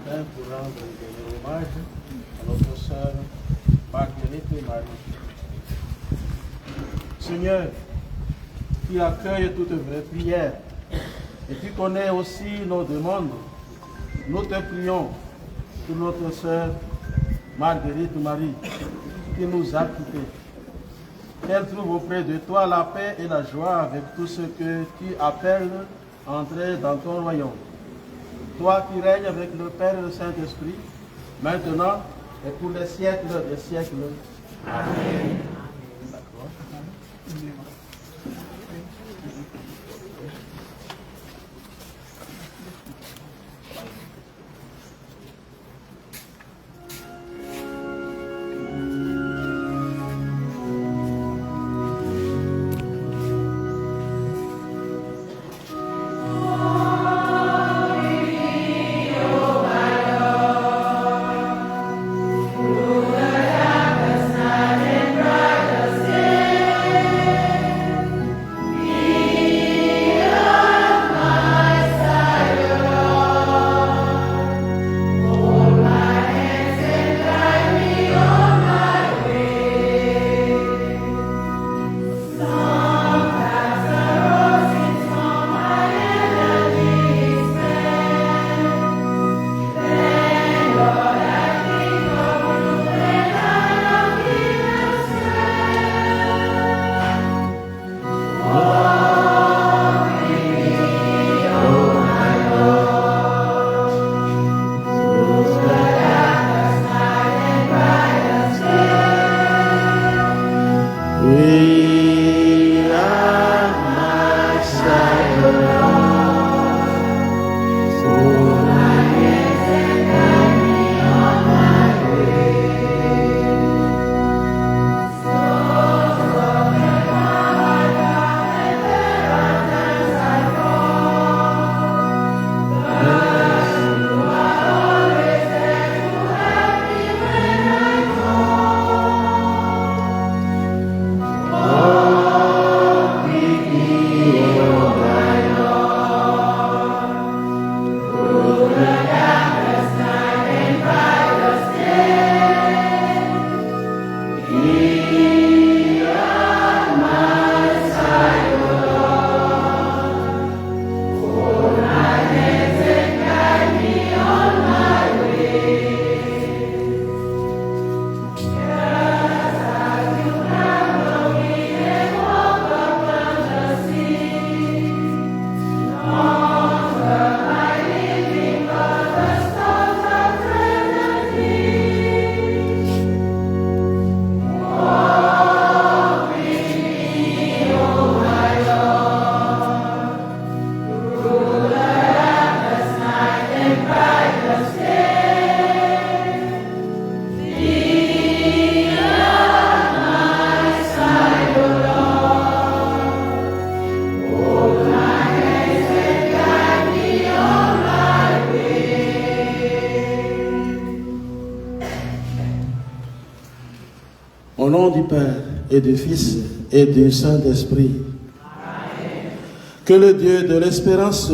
matin pour rendre un dernier hommage à notre sœur Marguerite Marie. Seigneur, qui accueille toutes vraies prières et qui connaît aussi nos demandes, nous te prions pour notre sœur Marguerite Marie qui nous a quittés. Qu'elle trouve auprès de toi la paix et la joie avec tout ce que tu appelles entrer dans ton royaume. Toi qui règnes avec le Père et le Saint-Esprit, maintenant et pour les siècles des siècles. Amen. Au nom du Père et du Fils et du Saint-Esprit, que le Dieu de l'espérance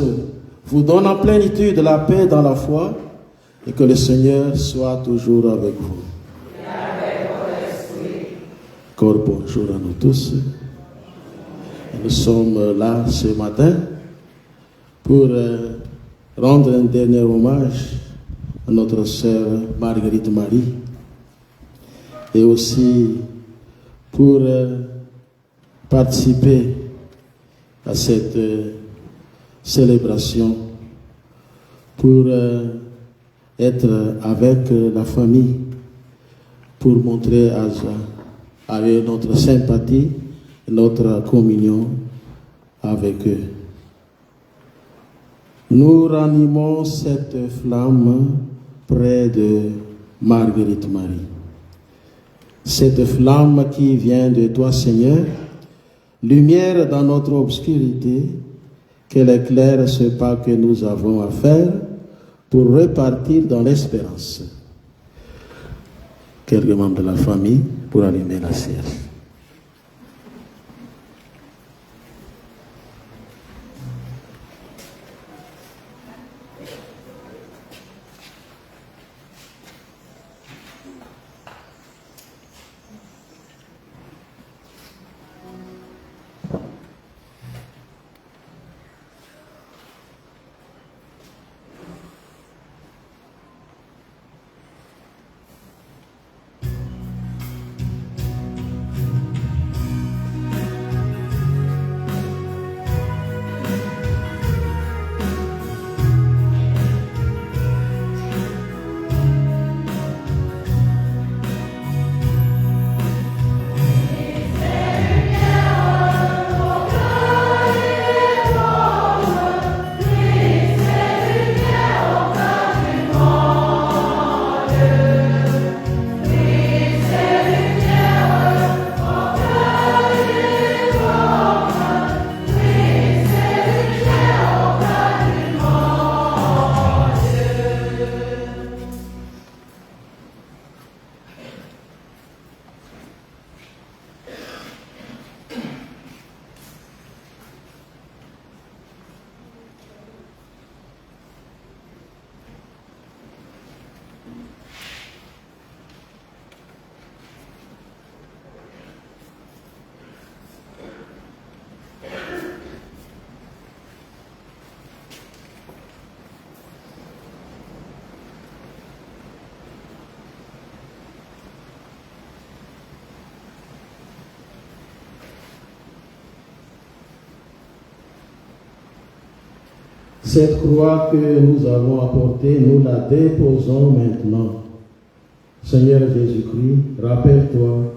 vous donne en plénitude la paix dans la foi et que le Seigneur soit toujours avec vous. Et avec votre esprit. Encore bonjour à nous tous. Nous sommes là ce matin pour rendre un dernier hommage à notre sœur Marguerite Marie et aussi pour participer à cette célébration, pour être avec la famille, pour montrer à eux notre sympathie, notre communion avec eux. Nous ranimons cette flamme près de Marguerite Marie. Cette flamme qui vient de toi, Seigneur, lumière dans notre obscurité, qu'elle éclaire ce pas que nous avons à faire pour repartir dans l'espérance. Quelques membres de la famille pour allumer la cire. Cette croix que nous avons apportée, nous la déposons maintenant. Seigneur Jésus-Christ, rappelle-toi,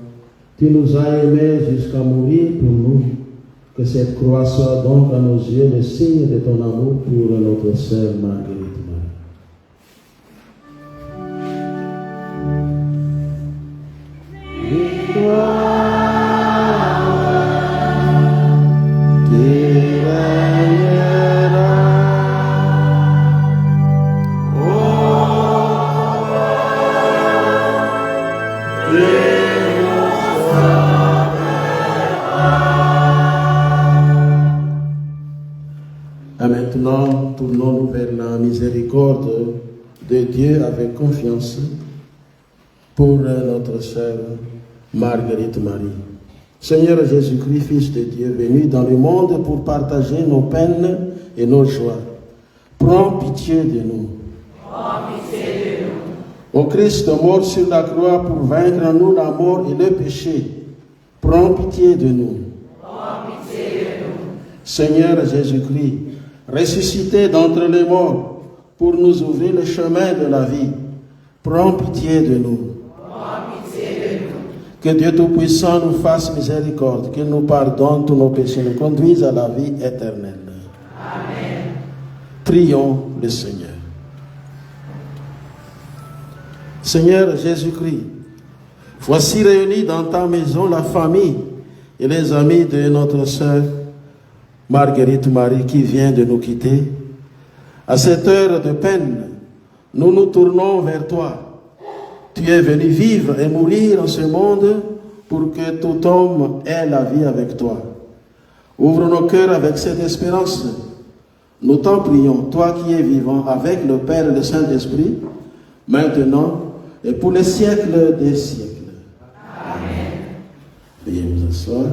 tu nous as aimés jusqu'à mourir pour nous. Que cette croix soit donc à nos yeux le signe de ton amour pour notre sœur Marguerite Marie. Victoire. Maintenant, tournons-nous vers la miséricorde de Dieu avec confiance pour notre sœur Marguerite Marie. Seigneur Jésus-Christ, Fils de Dieu, venu dans le monde pour partager nos peines et nos joies, prends pitié de nous. Prends pitié de nous. Ô Christ mort sur la croix pour vaincre en nous la mort et le péché, prends pitié de nous. Prends pitié de nous. Seigneur Jésus-Christ, ressuscité d'entre les morts pour nous ouvrir le chemin de la vie, prends pitié de nous. Prends pitié de nous. Que Dieu Tout-Puissant nous fasse miséricorde, qu'il nous pardonne tous nos péchés, nous conduise à la vie éternelle. Amen. Prions le Seigneur. Seigneur Jésus-Christ, voici réunis dans ta maison la famille et les amis de notre sœur Marguerite Marie qui vient de nous quitter. À cette heure de peine, nous nous tournons vers toi. Tu es venu vivre et mourir en ce monde pour que tout homme ait la vie avec toi. Ouvre nos cœurs avec cette espérance. Nous t'en prions, toi qui es vivant avec le Père et le Saint-Esprit, maintenant et pour les siècles des siècles. Amen. Veuillez vous asseoir.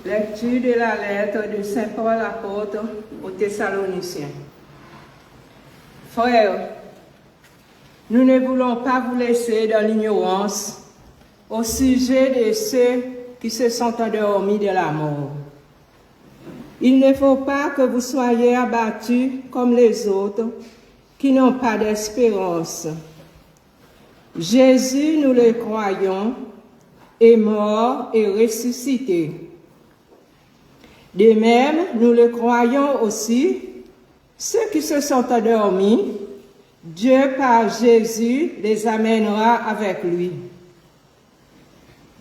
Lecture de la lettre de Saint Paul apôtre aux Thessaloniciens. Frères, nous ne voulons pas vous laisser dans l'ignorance au sujet de ceux qui se sont endormis de la mort. Il ne faut pas que vous soyez abattus comme les autres qui n'ont pas d'espérance. Jésus, nous le croyons, est mort et ressuscité. De même, nous le croyons aussi, ceux qui se sont endormis, Dieu par Jésus les amènera avec lui.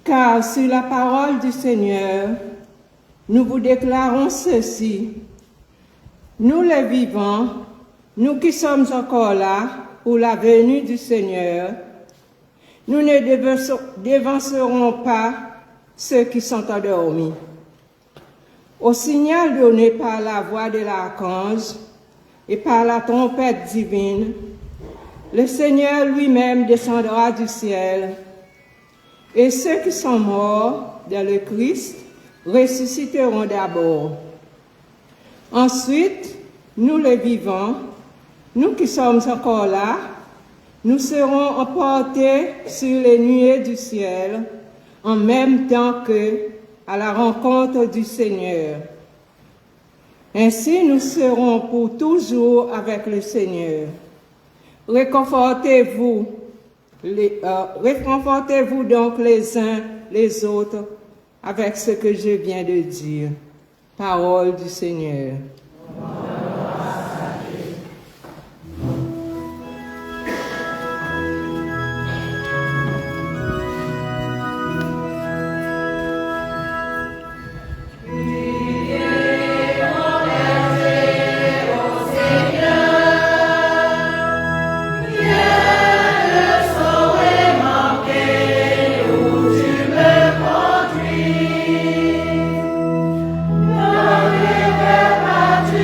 Car sur la parole du Seigneur, nous vous déclarons ceci. Nous les vivants, nous qui sommes encore là pour la venue du Seigneur, nous ne dévancerons pas ceux qui sont endormis. Au signal donné par la voix de l'archange et par la trompette divine, le Seigneur lui-même descendra du ciel, et ceux qui sont morts dans le Christ ressusciteront d'abord. Ensuite, nous les vivants, nous qui sommes encore là, nous serons emportés sur les nuées du ciel en même temps qu'eux, à la rencontre du Seigneur. Ainsi, nous serons pour toujours avec le Seigneur. Réconfortez-vous donc les uns les autres avec ce que je viens de dire. Parole du Seigneur. Tu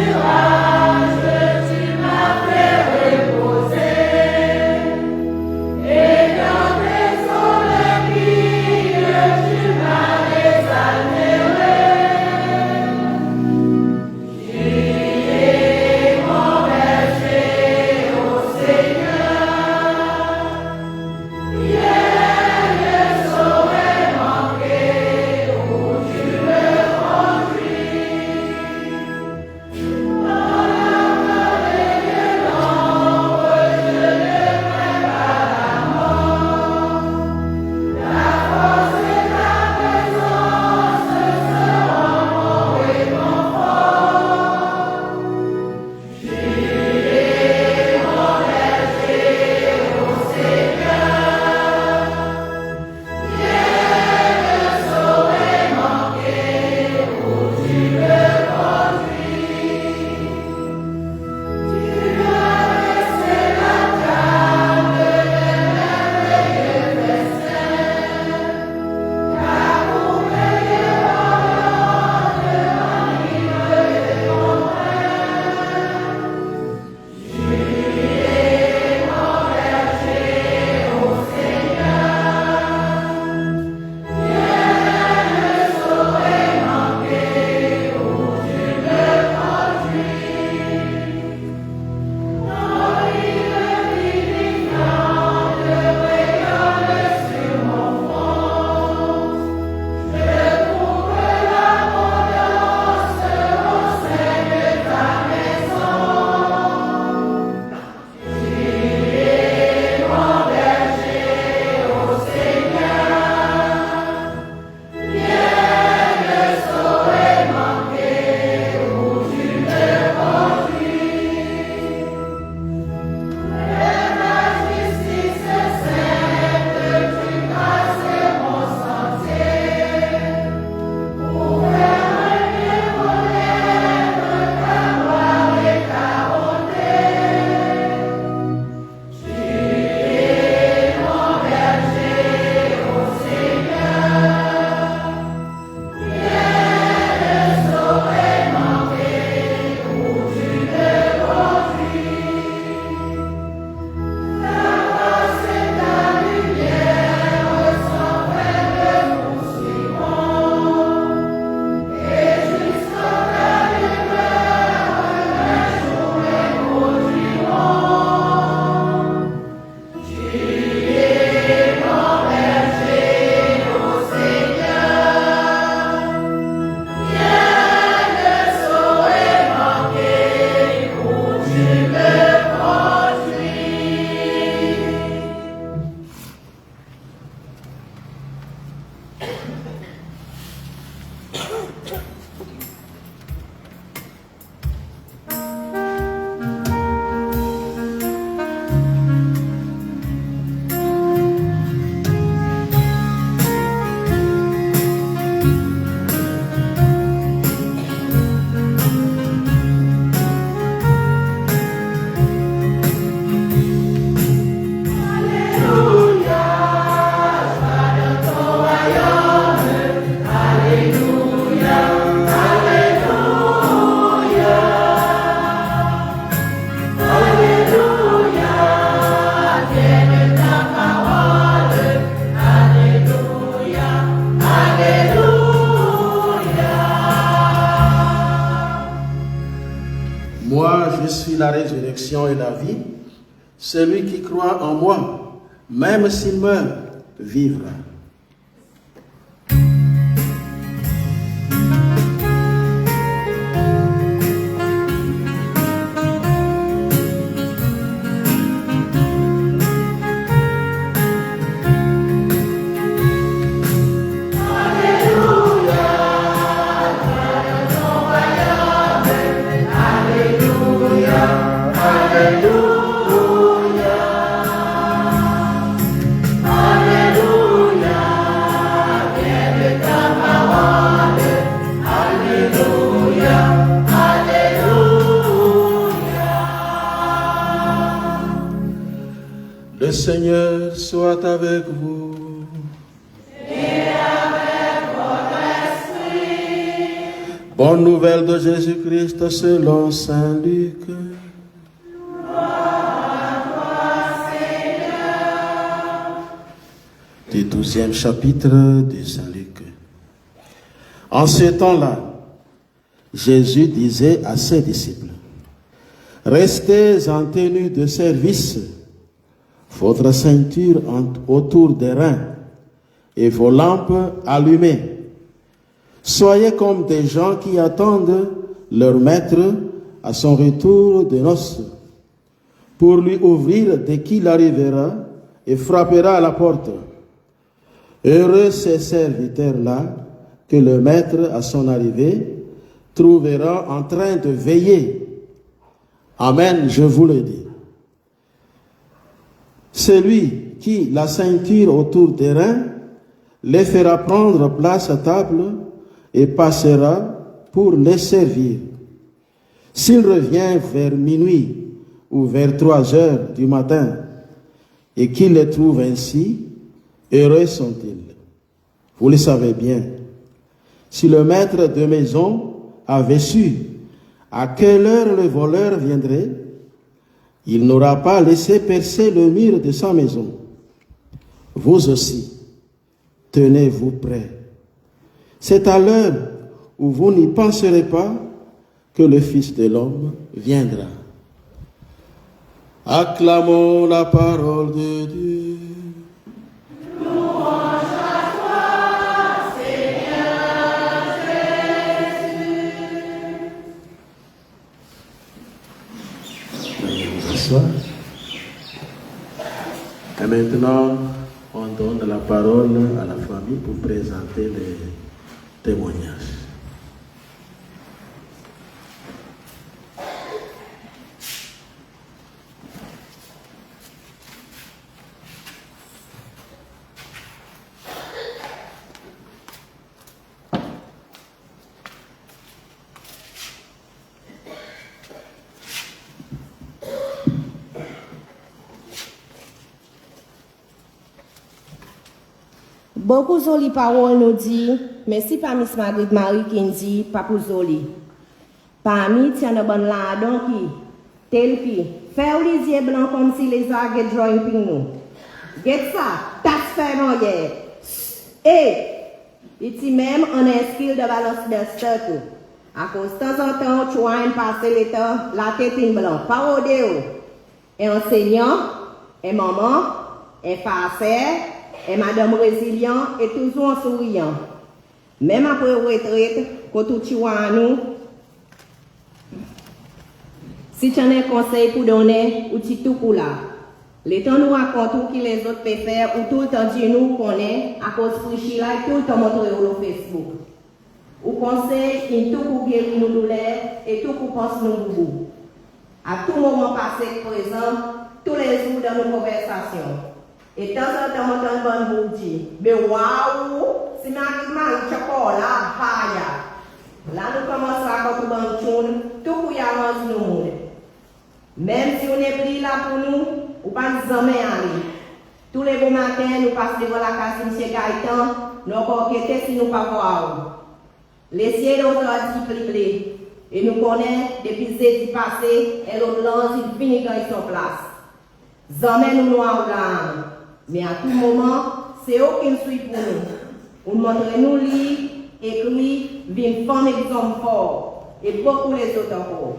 Moi, je suis la résurrection et la vie. Celui qui croit en moi, même s'il meurt, vivra. Le Seigneur soit avec vous. Et avec votre esprit. Bonne nouvelle de Jésus-Christ selon Saint Luc. Gloire à toi, Seigneur. Du 12e chapitre de Saint Luc. En ce temps-là, Jésus disait à ses disciples, « Restez en tenue de service, votre ceinture autour des reins et vos lampes allumées. Soyez comme des gens qui attendent leur maître à son retour de noces, pour lui ouvrir dès qu'il arrivera et frappera à la porte. Heureux ces serviteurs-là que le maître à son arrivée trouvera en train de veiller. Amen, je vous le dis. Celui qui, la ceinture autour des reins, les fera prendre place à table et passera pour les servir. S'il revient vers minuit ou vers 3 heures du matin et qu'il les trouve ainsi, heureux sont-ils. Vous le savez bien. Si le maître de maison avait su à quelle heure le voleur viendrait, il n'aura pas laissé percer le mur de sa maison. Vous aussi, tenez-vous prêts. C'est à l'heure où vous n'y penserez pas que le Fils de l'homme viendra. Acclamons la parole de Dieu. Louange à toi, Seigneur Jésus. Veuillez vous asseoir. Et maintenant, on donne la parole à la famille pour présenter les témoignages. Beaucoup de paroles nous disent, mais si pas Miss Marguerite Marie qui dit, pas pour Zoli. Parmi, il y a un bon ladon qui, tel qui, faire les yeux blancs comme si les agues drawing pour nous. Get ça, tas fait non hier. Et, il dit même, on est skill de balance de statut. À cause de temps en temps, tu vois une passer l'état, la tête in blanc, pas au déo. Et enseignant, et maman, et farceur, et madame résilient et toujours en souriant. Même après retraite, quand tu vois nous, si tu as un conseil pour donner, ou tu tout pour là. Les temps nous racontons ce que les autres peuvent faire, ou tout le temps dire nous qu'on est, à cause de Frichila, tout le temps montrer sur Facebook. Ou conseil, il tout pour guérir nos douleurs, et tout pour penser nos boubous. À tout moment passé, présent, tous les jours dans nos conversations. Et de temps en temps, on entend un bon dire, mais waouh, si ma chocolat, paille. Là, nous commençons à faire tout pour y avancer nous monde. Même si on est pris là pour nous, ou pas nous en aller. Tous les beaux matins, nous passons devant la case de M. Gaëtan, nous enquêtons si nous ne pas voir. Les ciels ont dit plié. Et nous connaissons depuis les années passées, et l'autre lance, il finit quand ils sont en place. Jamais nous noirs là. Mais à tout moment, c'est eux qui nous suivent pour nous. On montre nous lire, écrire, vivre femme et des hommes forts. Et beaucoup les autres encore.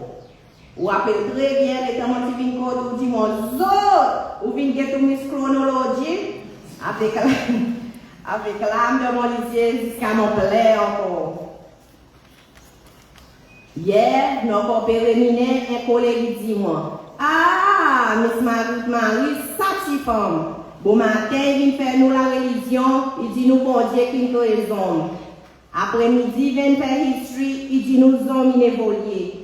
Ou appelle très bien les temps où tu viens ou dis mon zot, ou viens get une chronologie avec l'âme de mon lycée jusqu'à mon plaît encore. Hier, nous avons péréminé un collègue dit moi, ah, Miss Marie, ça t'y femme. Bon matin, il vient faire nous la religion, il dit nous bon Dieu qui nous les hommes. Après-midi, il vient faire history, il dit nous hommes inévolués.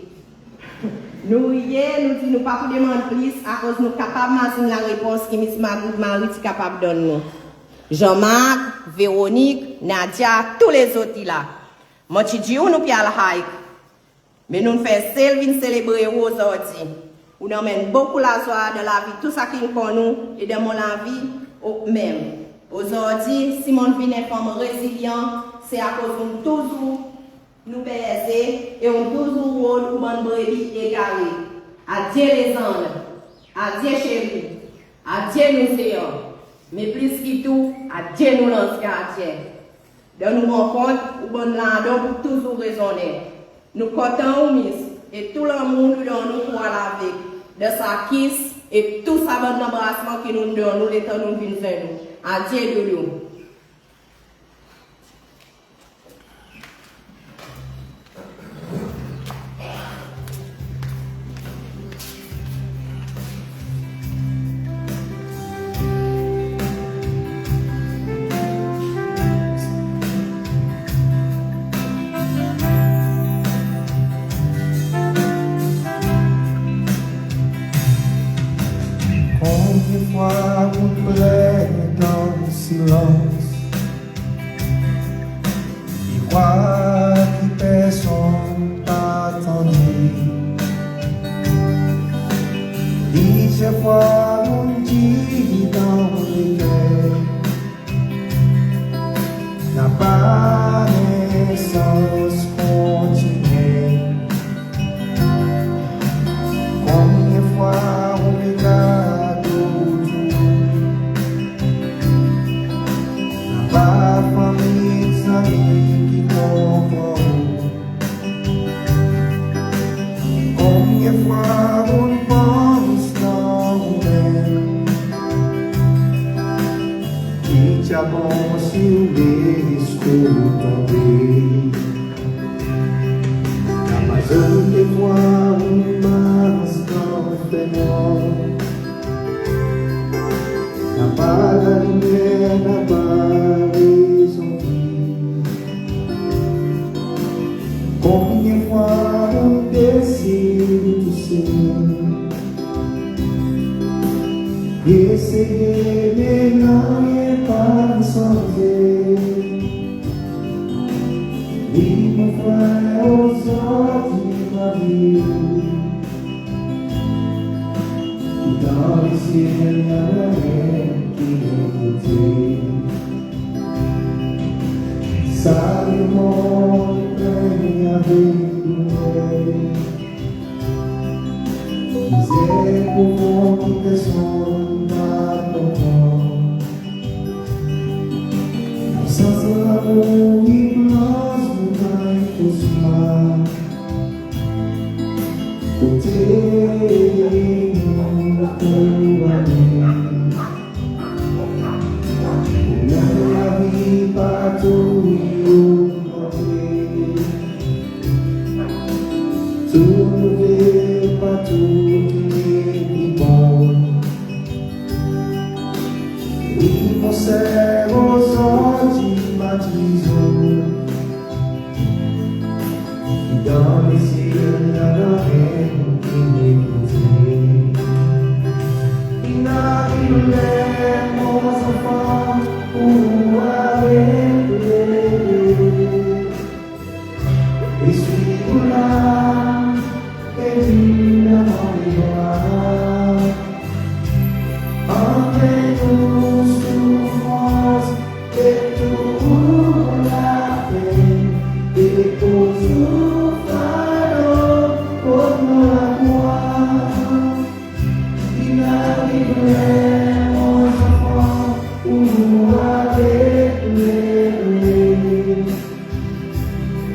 Nous hier, nous disons nous pas pour demander plus à cause nous capables de la réponse que Miss Marie est capable de donner. Jean-Marc, Véronique, Nadia, tous les autres là. Moi, je dis nous puis à la hike. Mais nous faisons celle célébrer aujourd'hui. Nous emmène beaucoup la joie de la vie, tout ça qui nous connaît et de mon vie même. Aujourd'hui, si mon vie est une femme résiliente, c'est à cause de nous toujours nous baiser et on toujours rôle pour bonne brebis égarée. Adieu les anges, adieu chérie, adieu nous seigneurs, mais plus que tout, adieu nous lance gardien. De nous rencontre ou bonne landau pour toujours raisonner. Nous comptons au miss et tout le monde nous donne nous pour la vie, de sa kiss et tout ça bon embrassement qui nous donne nous les temps nous venons vers nous. Adieu Doudou.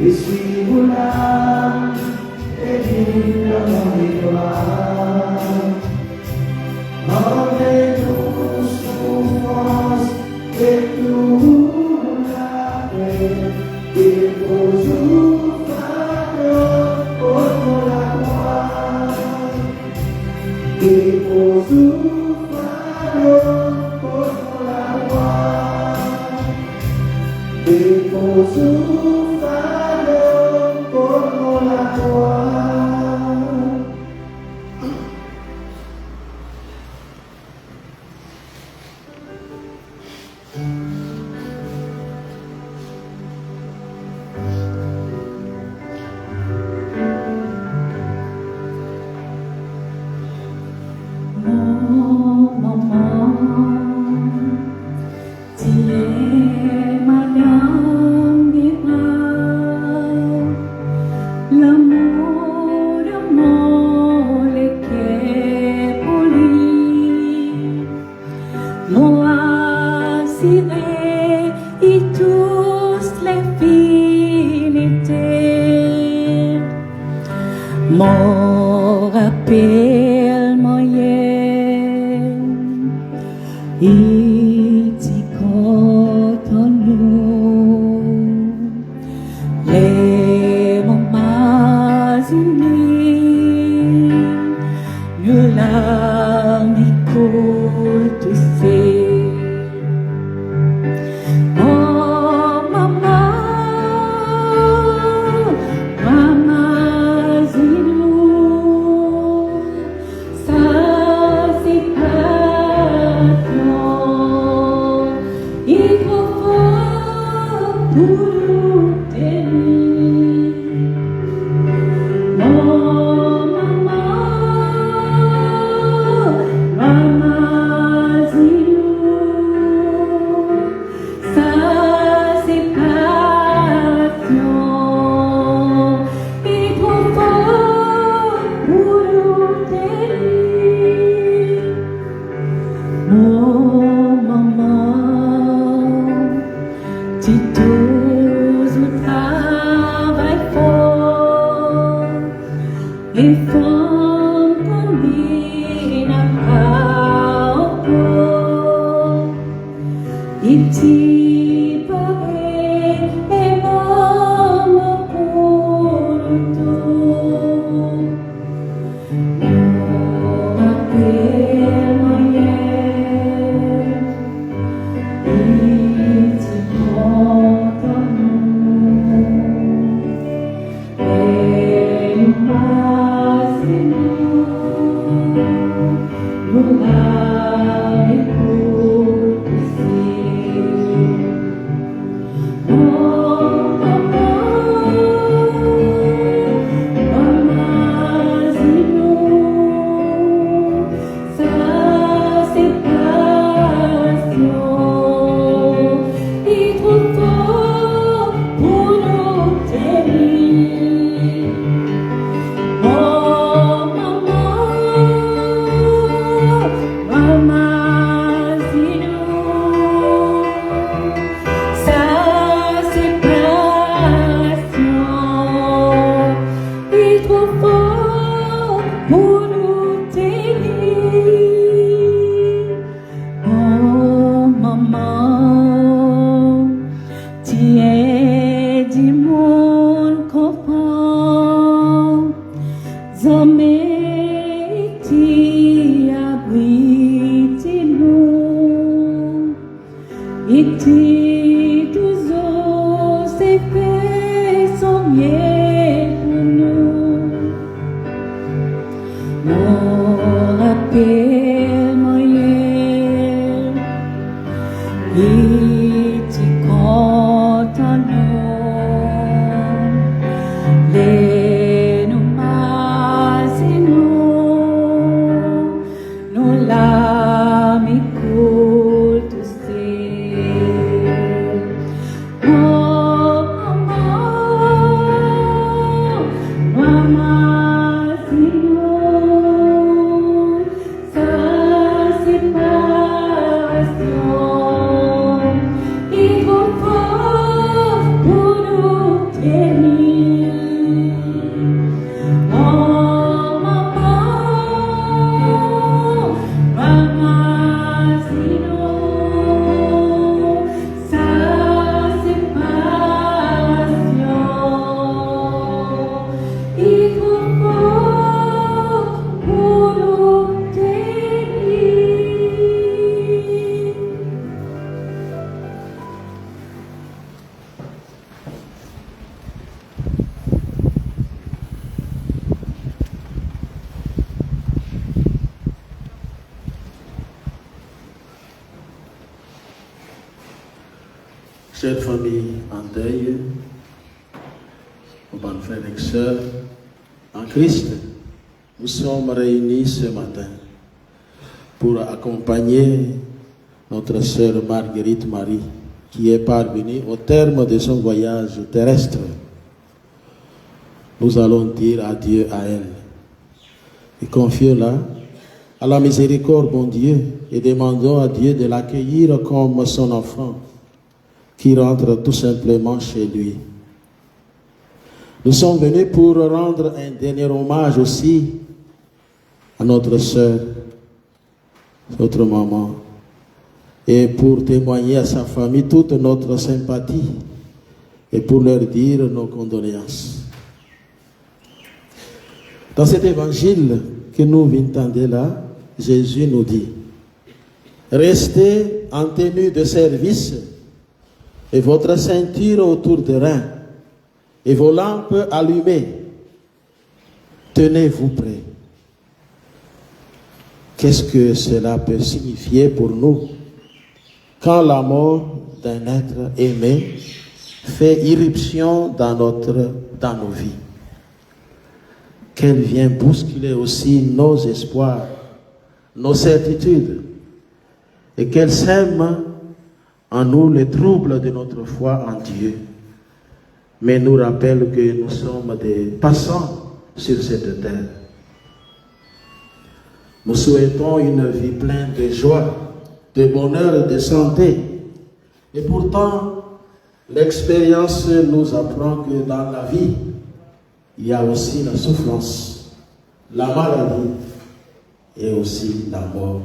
Escribo lá, pedindo a mão Chère famille en deuil, aux bonnes frères et sœurs, en Christ, nous sommes réunis ce matin pour accompagner notre sœur Marguerite Marie, qui est parvenue au terme de son voyage terrestre. Nous allons dire adieu à elle et confions-la à la miséricorde, bon Dieu, et demandons à Dieu de l'accueillir comme son enfant qui rentre tout simplement chez lui. Nous sommes venus pour rendre un dernier hommage aussi à notre sœur, notre maman, et pour témoigner à sa famille toute notre sympathie et pour leur dire nos condoléances. Dans cet évangile que nous entendons là, Jésus nous dit: restez en tenue de service et votre ceinture autour des reins et vos lampes allumées. Tenez-vous prêts. Qu'est-ce que cela peut signifier pour nous quand la mort d'un être aimé fait irruption dans nos vies, qu'elle vient bousculer aussi nos espoirs, nos certitudes, et qu'elle sème en nous les troubles de notre foi en Dieu, mais nous rappelle que nous sommes des passants sur cette terre. Nous souhaitons une vie pleine de joie, de bonheur et de santé. Et pourtant, l'expérience nous apprend que dans la vie, il y a aussi la souffrance, la maladie et aussi la mort.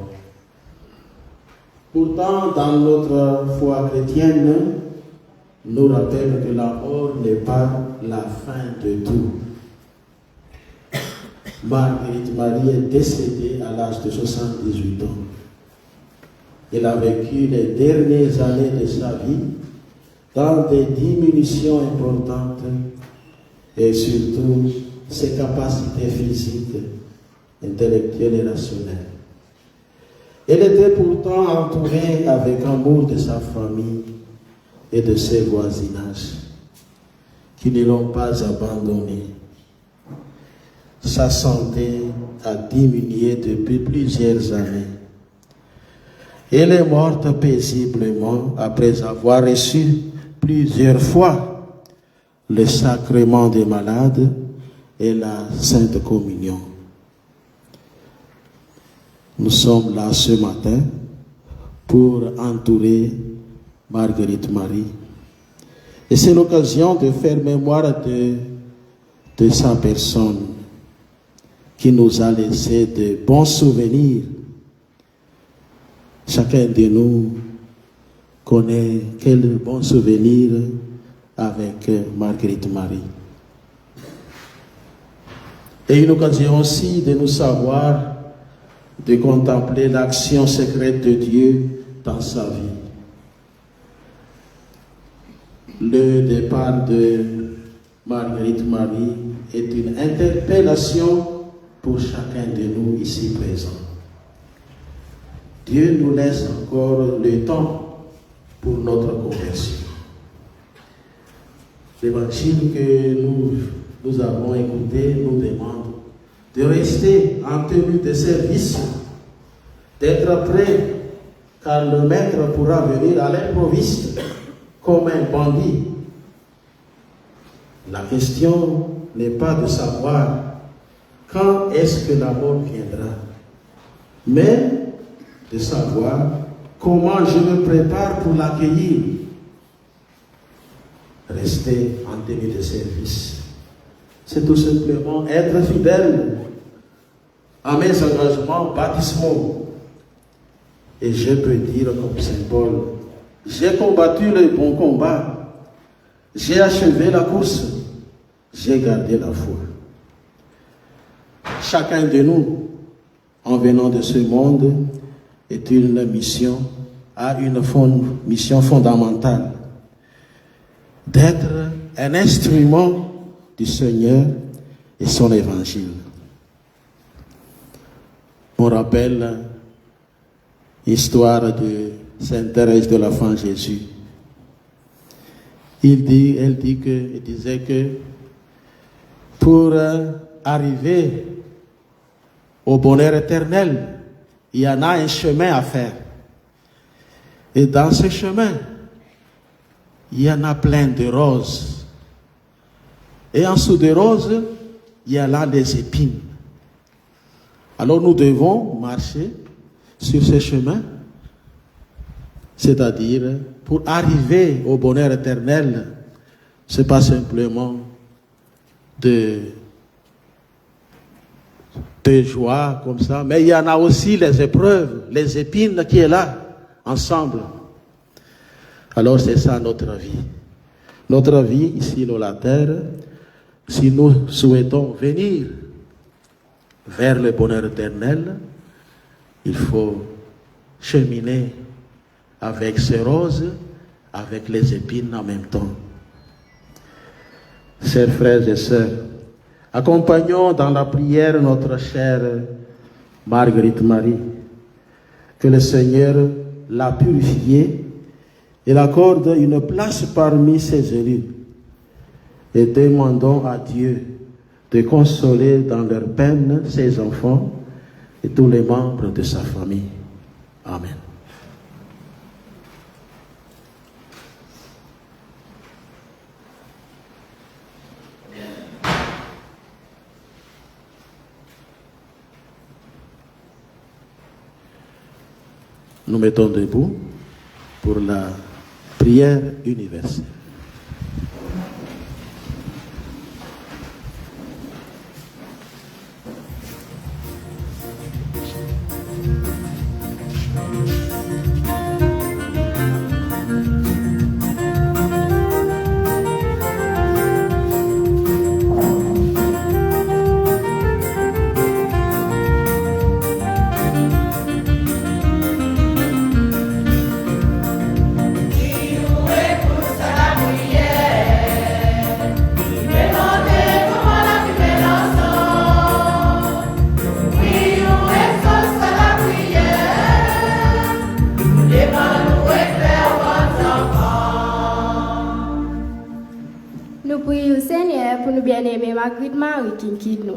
Pourtant, dans notre foi chrétienne, nous rappelle que la mort n'est pas la fin de tout. Marguerite Marie est décédée à l'âge de 78 ans. Elle a vécu les dernières années de sa vie dans des diminutions importantes et surtout ses capacités physiques, intellectuelles et rationnelles. Elle était pourtant entourée avec amour de sa famille et de ses voisinages qui ne l'ont pas abandonnée. Sa santé a diminué depuis plusieurs années. Elle est morte paisiblement après avoir reçu plusieurs fois le sacrement des malades et la Sainte Communion. Nous sommes là ce matin pour entourer Marguerite Marie. Et c'est l'occasion de faire mémoire de sa personne qui nous a laissé de bons souvenirs. Chacun de nous connaît quel bon souvenir avec Marguerite Marie. Et une occasion aussi de nous savoir, de contempler l'action secrète de Dieu dans sa vie. Le départ de Marguerite Marie est une interpellation pour chacun de nous ici présents. Dieu nous laisse encore le temps pour notre conversion. L'évangile que nous avons écouté nous demande de rester en tenue de service, d'être prêt, car le maître pourra venir à l'improviste comme un bandit. La question n'est pas de savoir quand est-ce que la mort viendra, mais de savoir comment je me prépare pour l'accueillir. Rester en tenue de service, c'est tout simplement être fidèle à mes engagements baptismaux. Et je peux dire comme Saint Paul: j'ai combattu le bon combat, j'ai achevé la course, j'ai gardé la foi. Chacun de nous, en venant de ce monde, est une mission, a une mission fondamentale d'être un instrument du Seigneur et son évangile. On rappelle l'histoire de Sainte Thérèse de l'Enfant Jésus. il disait que pour arriver au bonheur éternel, il y en a un chemin à faire. Et dans ce chemin, il y en a plein de roses. Et en dessous des roses, il y a là des épines. Alors nous devons marcher sur ce chemin, c'est-à-dire pour arriver au bonheur éternel, ce n'est pas simplement de joie comme ça, mais il y en a aussi les épreuves, les épines qui est là, ensemble. Alors c'est ça notre vie. Notre vie ici sur la terre, si nous souhaitons venir vers le bonheur éternel, il faut cheminer avec ces roses, avec les épines en même temps. Chers frères et sœurs, accompagnons dans la prière notre chère Marguerite Marie, que le Seigneur l'a purifiée et l'accorde une place parmi ses élus. Et demandons à Dieu de consoler dans leur peine ses enfants et tous les membres de sa famille. Amen. Nous mettons debout pour la prière universelle. Marguerite Marie qui quitte nous.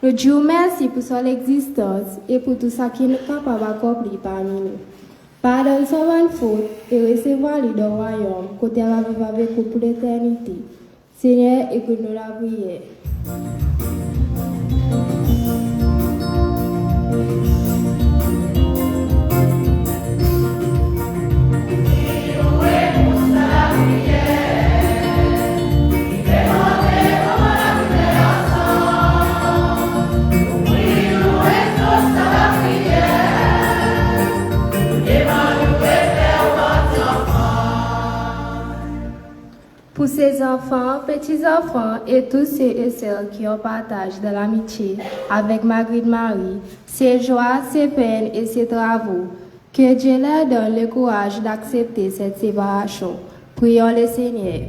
Nous disons merci pour son existence et pour tout ça qui est capable d'accomplir parmi nous. Pardonne sa bonne faute et recevoir-le dans le royaume, côté elle va vivre avec nous pour l'éternité. Seigneur, écoute-nous la prière. Pour ses enfants, petits-enfants et tous ceux et celles qui ont partagé de l'amitié avec Marguerite Marie, ses joies, ses peines et ses travaux, que Dieu leur donne le courage d'accepter cette séparation. Prions le Seigneur.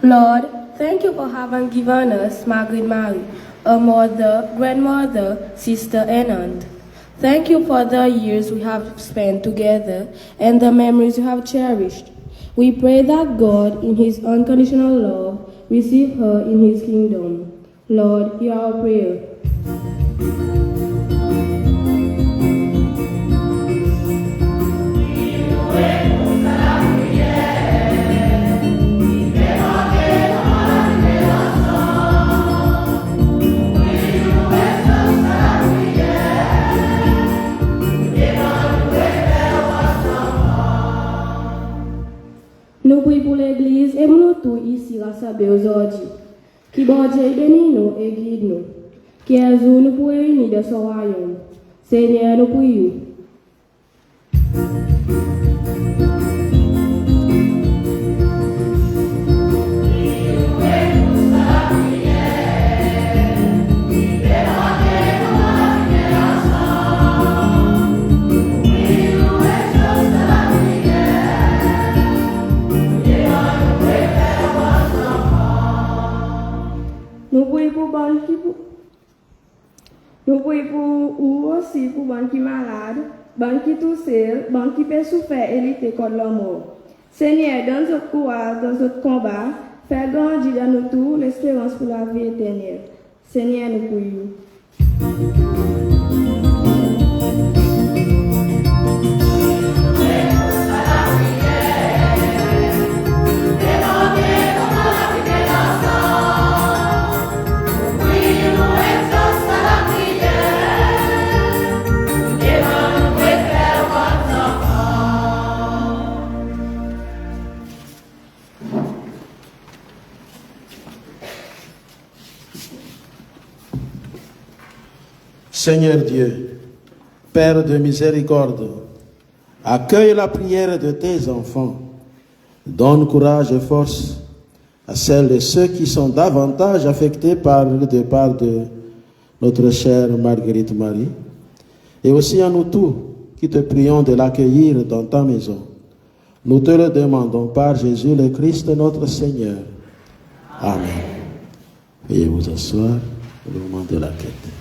Lord, thank you for having given us Marguerite Marie, a mother, grandmother, sister, and aunt. Thank you for the years we have spent together and the memories you have cherished. We pray that God, in His unconditional love, receive her in His kingdom. Lord, hear our prayer. Nous prions pour l'Église et pour nous tous ici rassemblés aujourd'hui. Qui bon Dieu bénisse nous et guide nous. Qui un jour nous pourrons réunir de son royaume. Seigneur, nous prions. Prions pour bon qui nous prions pour ou aussi pour bon qui malade, bon qui toussé, bon qui peut souffrir et lutter contre la mort. Seigneur, donne notre courage dans notre combat, fais grandir dans nous tous l'espérance pour la vie éternelle. Seigneur, nous prions. Seigneur Dieu, Père de miséricorde, accueille la prière de tes enfants. Donne courage et force à celles et ceux qui sont davantage affectés par le départ de notre chère Marguerite Marie, et aussi à nous tous qui te prions de l'accueillir dans ta maison. Nous te le demandons par Jésus le Christ notre Seigneur. Amen. Veuillez vous asseoir au moment de la quête.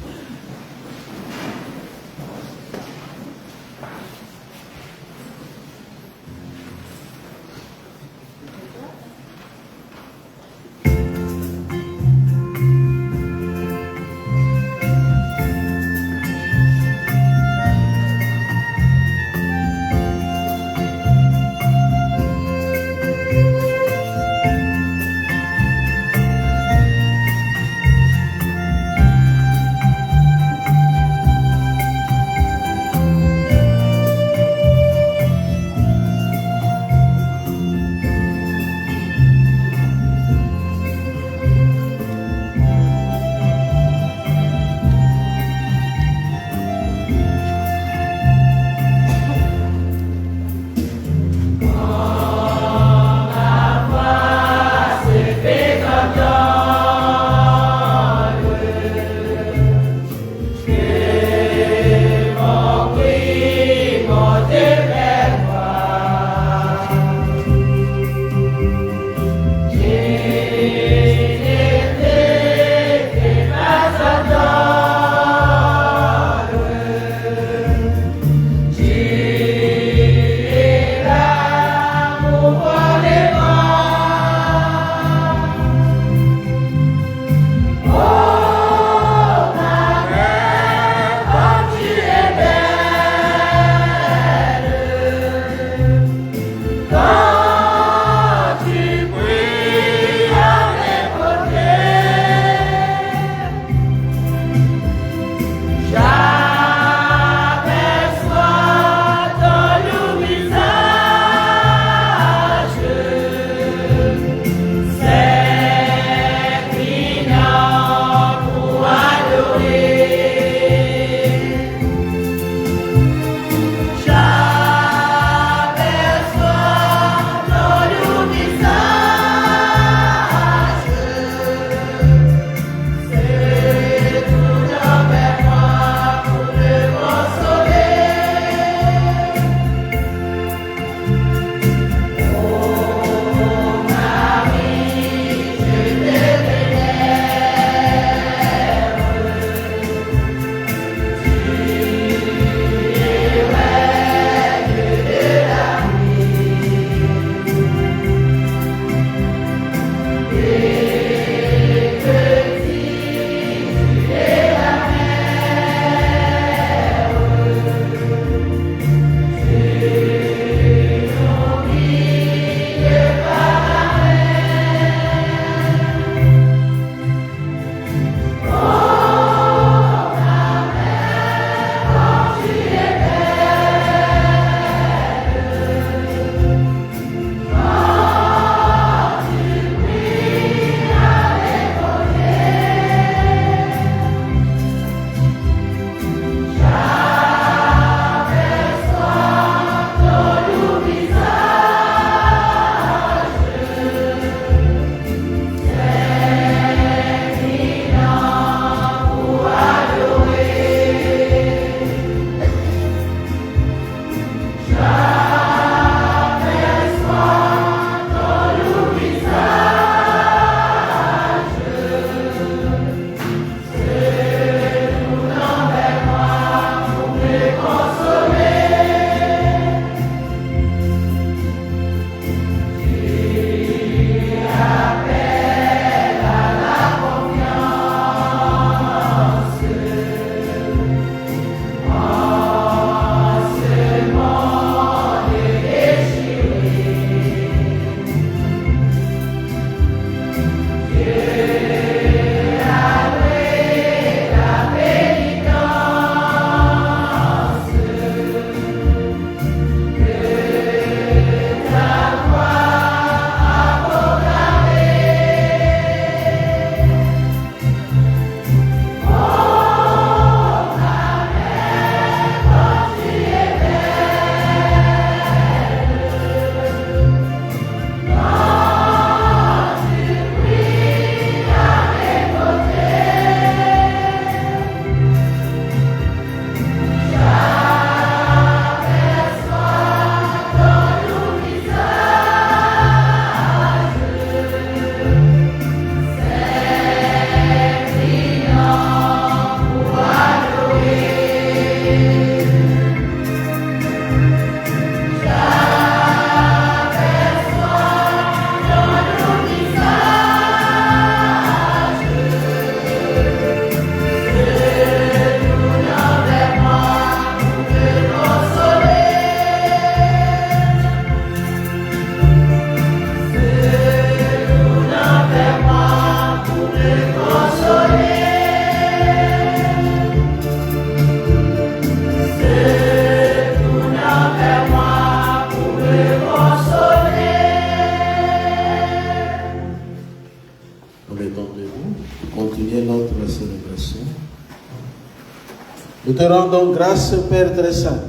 Nous te rendons grâce, Père très saint,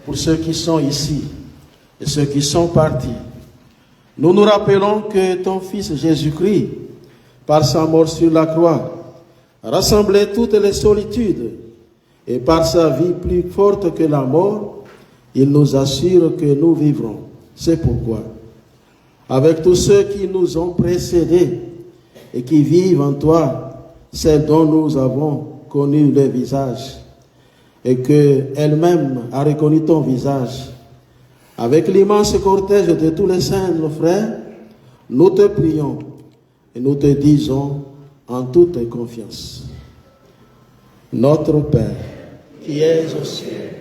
pour ceux qui sont ici et ceux qui sont partis. Nous nous rappelons que ton Fils Jésus-Christ, par sa mort sur la croix, a rassemblé toutes les solitudes et par sa vie plus forte que la mort, il nous assure que nous vivrons. C'est pourquoi, avec tous ceux qui nous ont précédés et qui vivent en toi, celle dont nous avons connu le visage, et qu'elle-même a reconnu ton visage, avec l'immense cortège de tous les saints, nos frères, nous te prions et nous te disons en toute confiance. Notre Père, qui es aux cieux,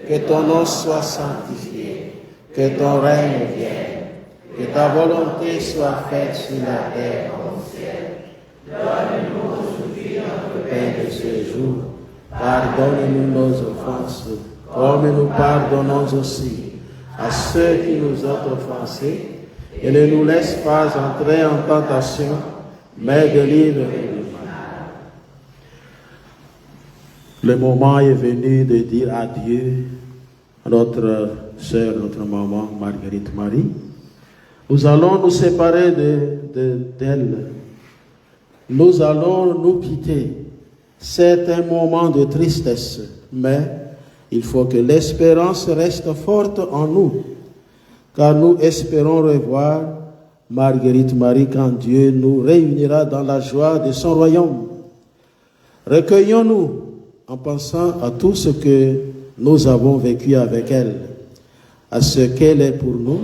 que ton nom soit sanctifié, que ton règne vienne, que ta volonté soit faite sur la terre comme au ciel. Donne-nous aujourd'hui notre pain de ce jour. Pardonne-nous nos offenses, comme nous pardonnons aussi à ceux qui nous ont offensés, et ne nous laisse pas entrer en tentation, mais délivre-nous du mal. Le moment est venu de dire adieu à notre sœur, notre maman, Marguerite Marie. Nous allons nous séparer d'elle. Nous allons nous quitter. C'est un moment de tristesse, mais il faut que l'espérance reste forte en nous, car nous espérons revoir Marguerite Marie quand Dieu nous réunira dans la joie de son royaume. Recueillons-nous en pensant à tout ce que nous avons vécu avec elle, à ce qu'elle est pour nous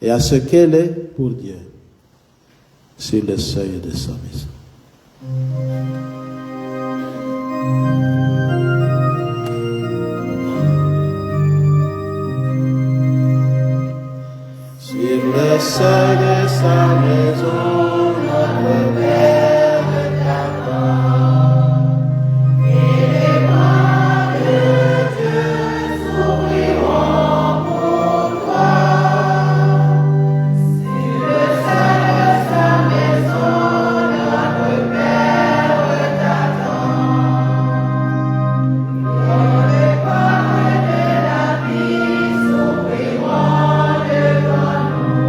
et à ce qu'elle est pour Dieu, sur le seuil de sa maison. Sur le seuil de sa maison, notre Père t'attend. Et les mains de Dieu s'ouvriront pour toi. Sur le seuil de sa maison, notre Père t'attend. Quand les portes de la vie s'ouvriront devant nous.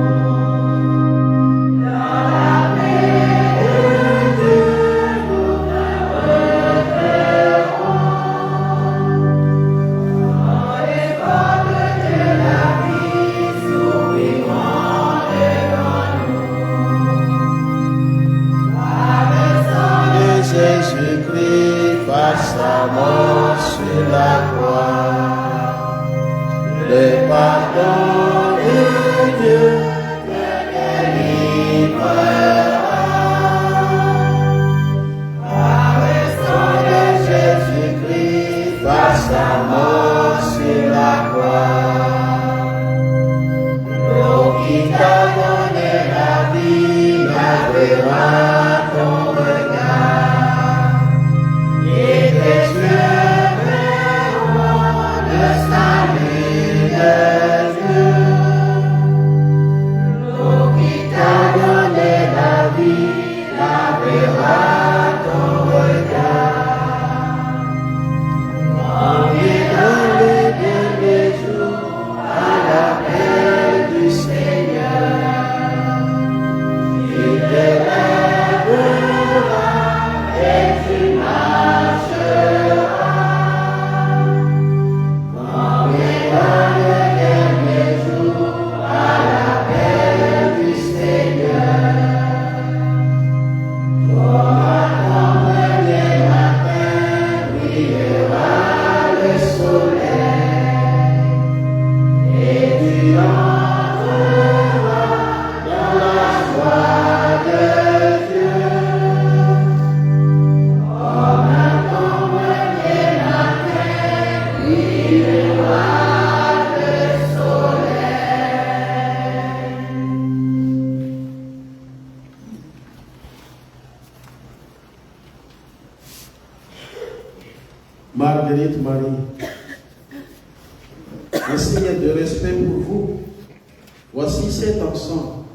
Jésus-Christ par sa mort sur la croix, le pardon de Dieu te délivrera. Par le sang de Jésus-Christ par sa mort sur la croix, l'eau qui t'a donné la vie lavera ton regard. Et tes yeux verront le salut de Dieu. L'eau qui t'a donné la vie lavera ton regard. On est dans les derniers jours à l'appel du Seigneur. Il te lèvera et tu marcheras. On est dans les derniers jours à l'appel du Seigneur. Comme les matins brillera le soleil et tu entreras dans la joie de Dieu. Comme un premier matin brillera le soleil. Marguerite Marie, en signe de respect pour vous, voici cet encens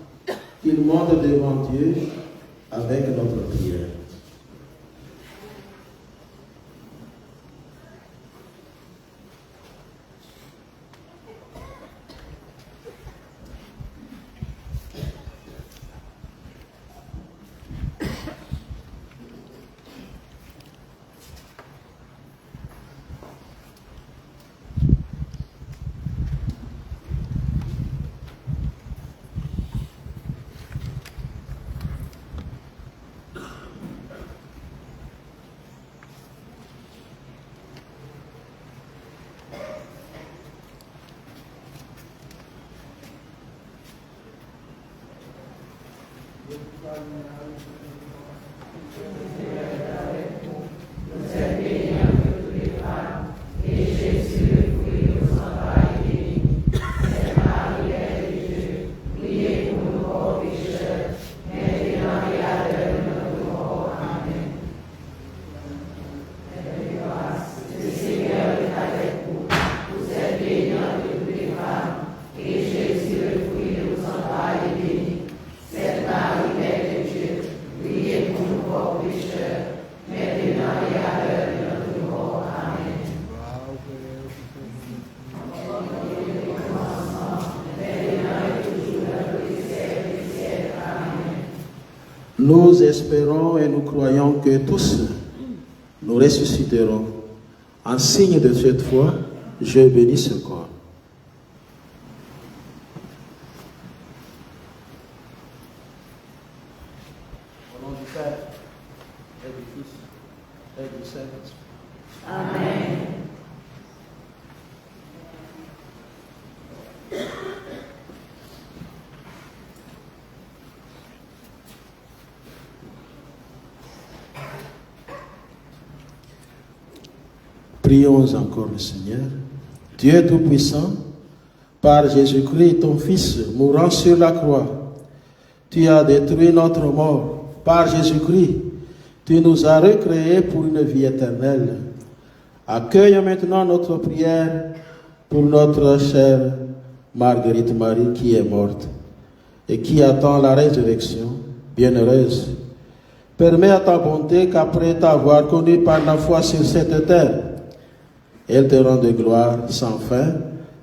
qu'il monte devant Dieu avec notre prière. Nous espérons et nous croyons que tous nous ressusciterons. En signe de cette foi, je bénis ce corps. Au nom du Père, et du Fils, et du Saint-Esprit. Amen. Prions encore le Seigneur. Dieu Tout-Puissant, par Jésus-Christ, ton Fils, mourant sur la croix, tu as détruit notre mort. Par Jésus-Christ, tu nous as recréés pour une vie éternelle. Accueille maintenant notre prière pour notre chère Marguerite Marie qui est morte et qui attend la résurrection, bienheureuse. Permets à ta bonté qu'après t'avoir connu par la foi sur cette terre, elle te rende gloire sans fin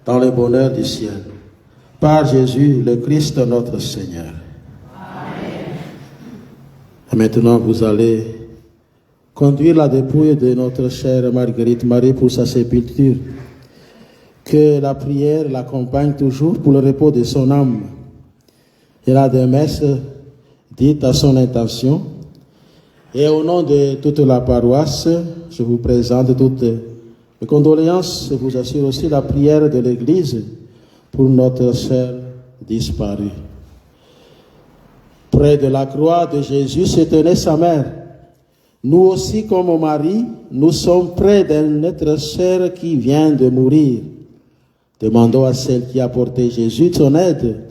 dans le bonheur du ciel. Par Jésus, le Christ, notre Seigneur. Amen. Et maintenant, vous allez conduire la dépouille de notre chère Marguerite Marie pour sa sépulture. Que la prière l'accompagne toujours pour le repos de son âme. Et la messe dite à son intention. Et au nom de toute la paroisse, je vous présente toutes mes condoléances. Je vous assure aussi la prière de l'Église pour notre sœur disparue. Près de la croix de Jésus se tenait sa mère. Nous aussi, comme Marie, nous sommes près de notre sœur qui vient de mourir. Demandons à celle qui a porté Jésus son aide.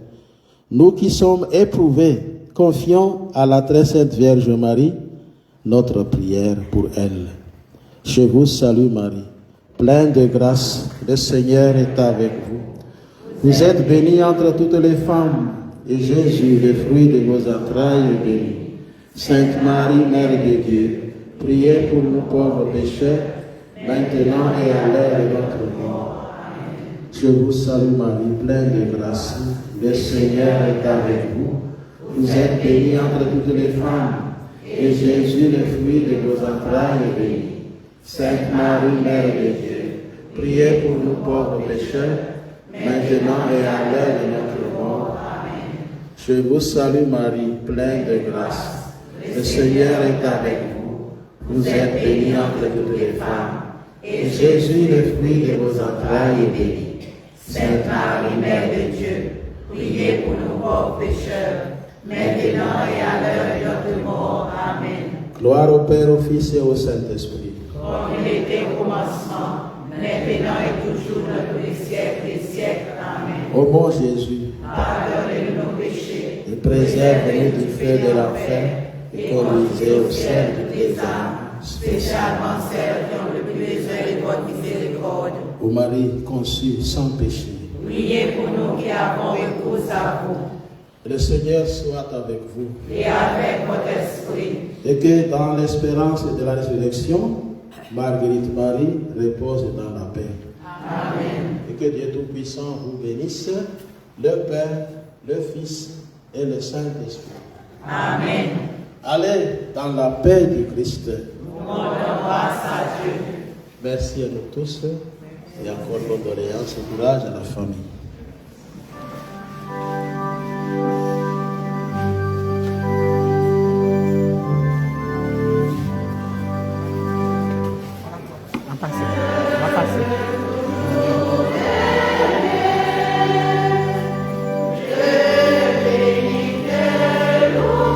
Nous qui sommes éprouvés, confions à la très sainte Vierge Marie notre prière pour elle. Je vous salue Marie, pleine de grâce, le Seigneur est avec vous. Vous êtes bénie entre toutes les femmes, et Jésus, le fruit de vos entrailles, est béni. Sainte Marie, Mère de Dieu, priez pour nous pauvres pécheurs, maintenant et à l'heure de notre mort. Je vous salue Marie, pleine de grâce, le Seigneur est avec vous. Vous êtes bénie entre toutes les femmes, et Jésus, le fruit de vos entrailles, est béni. Sainte Marie, Mère de Dieu, priez pour nous pauvres pécheurs, maintenant et à l'heure de notre mort. Amen. Je vous salue Marie, pleine de grâce. Le Seigneur est avec vous. Vous êtes bénie entre toutes les femmes, et Jésus, le fruit de vos entrailles, est béni. Sainte Marie, Mère de Dieu, priez pour nous pauvres pécheurs, maintenant et à l'heure de notre mort. Amen. Gloire au Père, au Fils et au Saint-Esprit. Comme il était au commencement, maintenant et toujours dans tous les siècles des siècles. Amen. Ô mon Jésus, pardonnez-nous nos péchés, et préserve-nous du feu de l'enfer, et conduisez au ciel toutes les âmes, spécialement celles qui ont le plus besoin de votre miséricorde. ô Marie conçue sans péché. Priez pour nous qui avons recours à vous, Le Seigneur soit avec vous, et avec votre esprit. et que dans l'espérance de la résurrection, Marguerite Marie repose dans la paix. Amen. Et que Dieu Tout-Puissant vous bénisse, le Père, le Fils et le Saint-Esprit. Amen. Allez dans la paix du Christ. Nous rendons grâce à Dieu. Merci à nous tous et encore condoléances et courage à la famille. Je bénis le Lord.